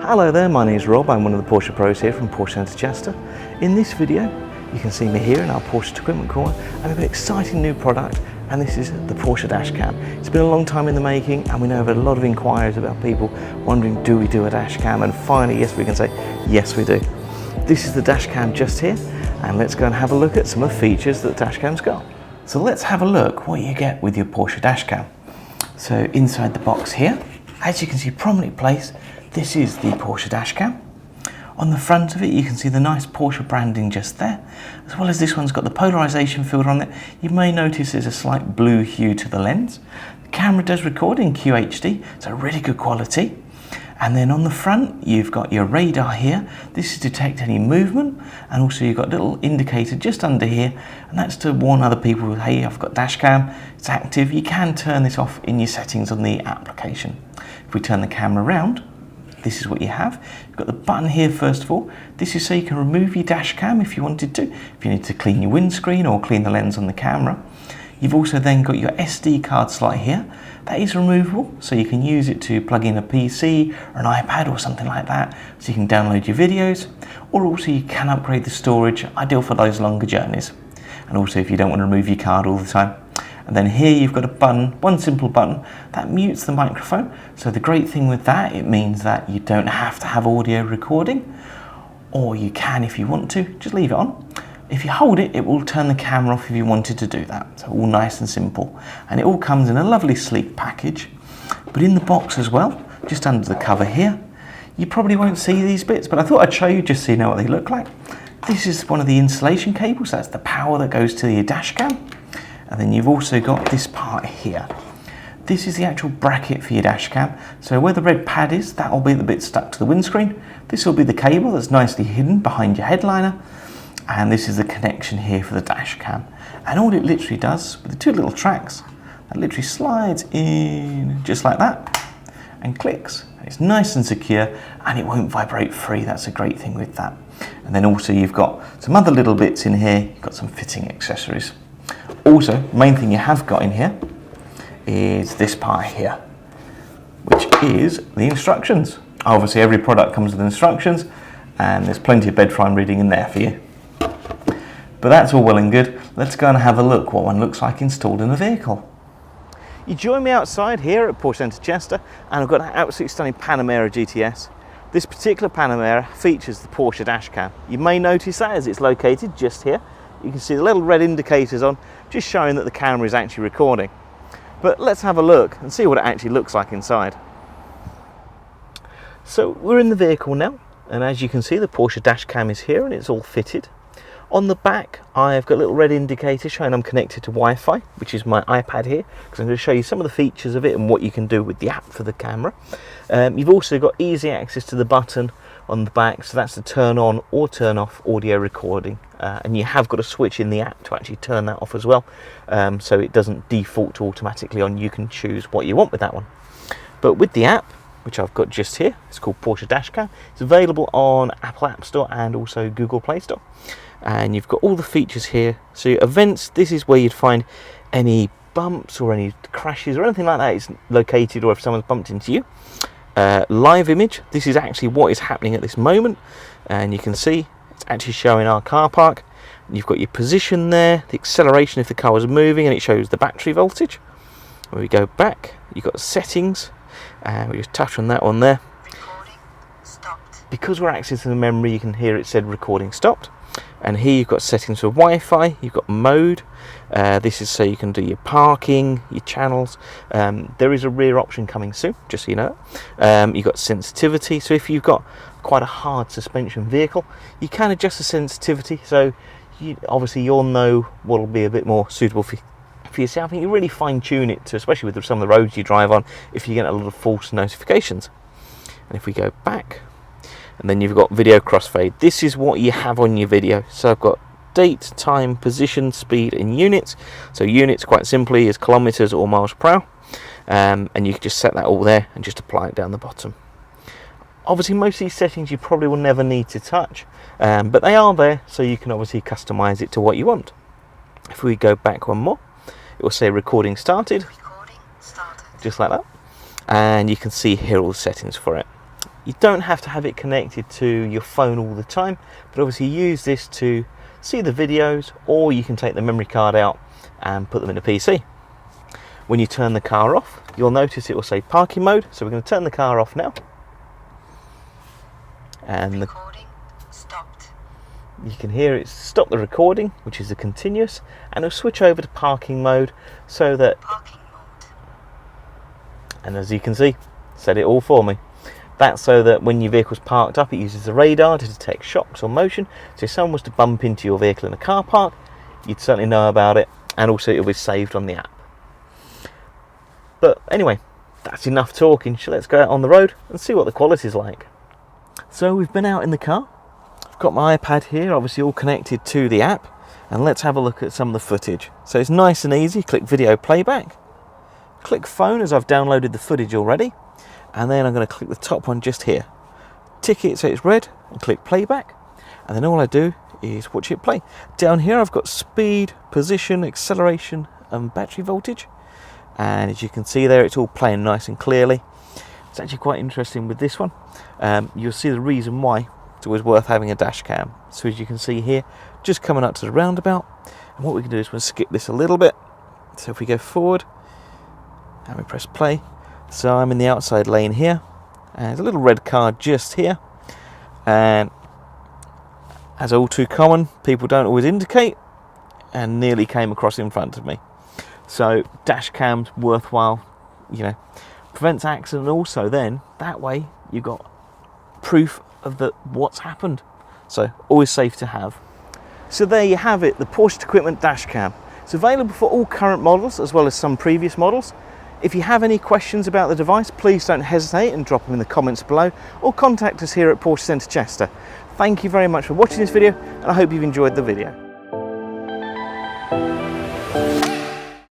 Hello there, my name is Rob. I'm one of the Porsche pros here from Porsche Centre Chester. In this video, you can see me here in our Porsche equipment corner, and we have an exciting new product, and this is the Porsche Dashcam. It's been a long time in the making, and we know of a lot of inquiries about people wondering, do we do a Dashcam? And finally, yes, we can say, yes, we do. This is the Dashcam just here, and let's go and have a look at some of the features that the Dashcam's got. So let's have a look what you get with your Porsche Dashcam. So inside the box here, as you can see prominently placed, this is the Porsche Dashcam. On the front of it, you can see the nice Porsche branding just there, as well as this one's got the polarization filter on it. You may notice there's a slight blue hue to the lens. The camera does record in QHD, so really good quality. And then on the front, you've got your radar here. This is to detect any movement, and also you've got a little indicator just under here, and that's to warn other people, hey, I've got Dashcam, it's active. You can turn this off in your settings on the application. If we turn the camera around, this is what you have. You've got the button here first of all. This is so you can remove your Dashcam if you wanted to, if you need to clean your windscreen or clean the lens on the camera. You've also then got your SD card slot here. That is removable, so you can use it to plug in a PC or an iPad or something like that, so you can download your videos, or also you can upgrade the storage, ideal for those longer journeys. And also if you don't want to remove your card all the time. And then here you've got a button, one simple button, that mutes the microphone. So the great thing with that, it means that you don't have to have audio recording, or you can if you want to, just leave it on. If you hold it, it will turn the camera off if you wanted to do that. So all nice and simple. And it all comes in a lovely sleek package. But in the box as well, just under the cover here, you probably won't see these bits, but I thought I'd show you just so you know what they look like. This is one of the installation cables, that's the power that goes to your Dashcam. And then you've also got this part here. This is the actual bracket for your Dashcam. So where the red pad is, that will be the bit stuck to the windscreen. This will be the cable that's nicely hidden behind your headliner. And this is the connection here for the Dashcam. And all it literally does, with the two little tracks, that literally slides in just like that and clicks. It's nice and secure, and it won't vibrate free. That's a great thing with that. And then also you've got some other little bits in here. You've got some fitting accessories. Also, the main thing you have got in here is this part here, which is the instructions. Obviously every product comes with instructions, and there's plenty of bed frame reading in there for you. But that's all well and good. Let's go and have a look what one looks like installed in a vehicle. You join me outside here at Porsche Centre Chester, and I've got an absolutely stunning Panamera GTS. This particular Panamera features the Porsche Dashcam. You may notice that as it's located just here. You can see the little red indicators on, just showing that the camera is actually recording. But let's have a look and see what it actually looks like inside. So we're in the vehicle now, and as you can see the Porsche Dashcam is here and it's all fitted. On the back I've got a little red indicator showing I'm connected to Wi-Fi, which is my iPad here, because I'm going to show you some of the features of it and what you can do with the app for the camera. You've also got easy access to the button on the back, so that's to turn on or turn off audio recording, and you have got a switch in the app to actually turn that off as well, so it doesn't default automatically on. You can choose what you want with that one. But with the app, which I've got just here, it's called Porsche Dashcam. It's available on Apple App Store and also Google Play Store. And you've got all the features here. So events, this is where you'd find any bumps or any crashes or anything like that is located, or if someone's bumped into you. Live image, this is actually what is happening at this moment, and you can see it's actually showing our car park. You've got your position there, the acceleration if the car was moving, and it shows the battery voltage. When we go back, you've got settings, and we just touch on that one there. Recording stopped. Because we're accessing the memory, you can hear it said recording stopped. And here you've got settings for Wi-Fi, you've got mode. This is so you can do your parking, your channels. There is a rear option coming soon, just so you know. You've got sensitivity, so if you've got quite a hard suspension vehicle, you can adjust the sensitivity, so obviously you'll know what will be a bit more suitable for yourself, and you really fine-tune it to, especially with some of the roads you drive on, if you get a lot of false notifications. And if we go back, and then you've got video crossfade. This is what you have on your video. So I've got date, time, position, speed, and units. So units, quite simply, is kilometers or miles per hour. And you can just set that all there and just apply it down the bottom. Obviously, most of these settings you probably will never need to touch, but they are there, so you can obviously customize it to what you want. If we go back one more, it will say recording started. Recording started. Just like that. And you can see here all the settings for it. You don't have to have it connected to your phone all the time, but obviously use this to see the videos, or you can take the memory card out and put them in a PC. When you turn the car off, you'll notice it will say parking mode, so we're going to turn the car off now. And Recording stopped. you can hear it stop the recording, which is the continuous, and it'll switch over to parking mode, so that, Parking mode. and as you can see, set it all for me. That's so that when your vehicle's parked up, it uses the radar to detect shocks or motion, so if someone was to bump into your vehicle in a car park, you'd certainly know about it, and also it'll be saved on the app. But anyway, that's enough talking, so let's go out on the road and see what the quality's like. So we've been out in the car, I've got my iPad here, obviously all connected to the app, and let's have a look at some of the footage. So it's nice and easy. Click video playback, click phone as I've downloaded the footage already, and then I'm going to click the top one just here, tick it so it's red, and click playback, and then all I do is watch it play. Down here I've got speed, position, acceleration and battery voltage, and as you can see there, it's all playing nice and clearly. It's actually quite interesting with this one. You'll see the reason why it's always worth having a dash cam. So as you can see here, just coming up to the roundabout, and what we can do is we'll skip this a little bit. So if we go forward and we press play, so I'm in the outside lane here, and there's a little red car just here, and as all too common, people don't always indicate, and nearly came across in front of me. So dash cam's worthwhile, prevents accident, and also then that way you've got proof of what's happened, so always safe to have. So there you have it, the Porsche Equipment Dashcam. It's available for all current models as well as some previous models. If you have any questions about the device, please don't hesitate and drop them in the comments below, or contact us here at Porsche Centre Chester. Thank you very much for watching this video, and I hope you've enjoyed the video.